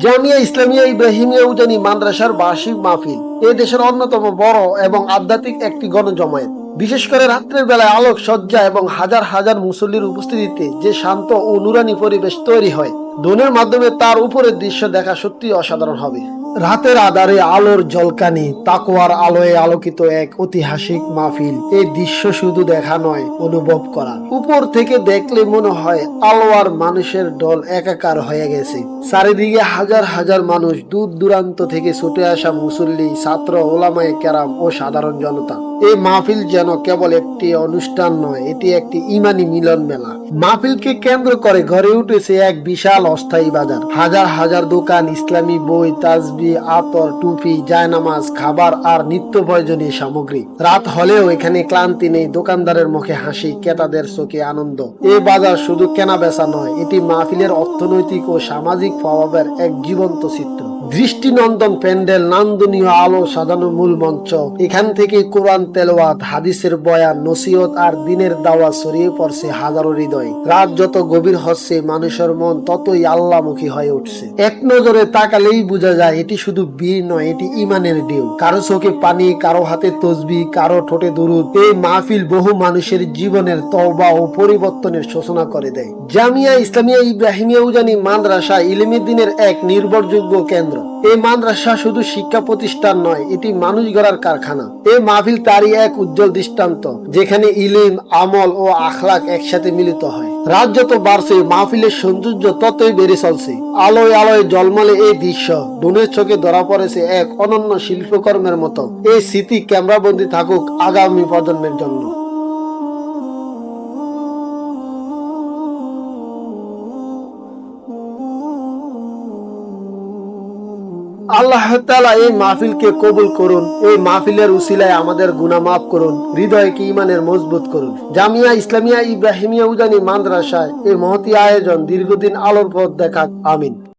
জামিয়া ইসলামিয়া ইব্রাহিমিয়া উজানি মাদ্রাসার বার্ষিক মাহফিল এ দেশের অন্যতম বড় এবং আধ্যাত্মিক একটি গণজমায়েত। বিশেষ করে রাত্রের বেলায় আলোক সজ্জা এবং হাজার হাজার মুসল্লির উপস্থিতিতে যে শান্ত ও নুরানি পরিবেশ তৈরি হয়, ড্রোনের মাধ্যমে তার উপরের দৃশ্য দেখা সত্যি অসাধারণ হবে। রাতের আধারে আলোর ঝলকানি, তাকওয়ার আলোয় আলোকিত এক ঐতিহাসিক মাহফিল। এই দৃশ্য শুধু দেখা নয়, অনুভব করা। উপর থেকে দেখলে মনে হয় আলো আর মানুষের দল একাকার হয়ে গেছে। চারিদিকে হাজার হাজার মানুষ, দূর দূরান্ত থেকে ছুটে আসা মুসল্লি, ছাত্র, ওলামায়ে কেরাম ও সাধারণ জনতা। এই মাহফিল যেন কেবল একটি অনুষ্ঠান নয়, এটি একটি ইমানি মিলন মেলা। মাহফিলকে কেন্দ্র করে গড়ে উঠেছে এক বিশাল অস্থায়ী বাজার। হাজার হাজার দোকান, ইসলামী বই, তাজবি, আতর, টুপি, জায়নামাজ, খাবার আর নিত্য প্রয়োজনীয় সামগ্রী। রাত হলেও এখানে ক্লান্তি নেই, দোকানদারের মুখে হাসি, ক্রেতাদের চোখে আনন্দ। এই বাজার শুধু কেনা বেচা নয়, এটি মাহফিলের অর্থনৈতিক ও সামাজিক প্রভাবের এক জীবন্ত চিত্র। দৃষ্টিনন্দন প্যান্ডেল, নান্দনীয় আলো সাজানো মূল মঞ্চ, এখান থেকে কোরআন তেলাওয়াত, হাদিসের বয়ান, নসিহত আর দিনের দাওয়াত ছড়িয়ে পড়ছে হাজারো হৃদয়ে। রাত যত গভীর হচ্ছে, মানুষের মন ততই আল্লাহমুখী হয়ে উঠছে। এক নজরে তাকালেই বোঝা যায় এটি শুধু ভিড় নয়, এটি ইমানের ঢেউ। কারো চোখে পানি, কারো হাতে তসবিহ, কারো ঠোঁটে দুরূদ। এই মাহফিল বহু মানুষের জীবনের তওবা ও পরিবর্তনের সূচনা করে দেয়। জামিয়া ইসলামিয়া ইব্রাহিমিয়া উজানি মাদ্রাসা ইলমে দ্বীনের এক নির্ভরযোগ্য কেন্দ্র। এই মাদ্রাসা শুধু শিক্ষা প্রতিষ্ঠান নয়, এটি মানুষ গড়ার কারখানা। এই মাহফিল তারই এক উজ্জ্বল দৃষ্টান্ত, যেখানে ইলম, আমল ও আখলাক একসাথে মিলিত হয়। রাত যত বাড়ছে, মাহফিলের সৌন্দর্য ততই বেড়ে চলছে। আলোয় আলোয় জলমলে এই দৃশ্য ড্রোনের চোখে ধরা পড়েছে এক অনন্য শিল্পকর্মের মতো। এই স্মৃতি ক্যামেরাবন্দী থাকুক আগামী প্রজন্মের জন্য। আল্লাহ তাআলা এই মাহফিলকে কবুল করুন। এই মাহফিলের উসিলায় আমাদের গুনাহ মাফ করুন, হৃদয়কে ঈমানের মজবুত করুন। জামিয়া ইসলামিয়া ইব্রাহিমিয়া উজানি মাদ্রাসায় এই মহতী আয়োজন দীর্ঘদিন আলোর পথ দেখাক। আমিন।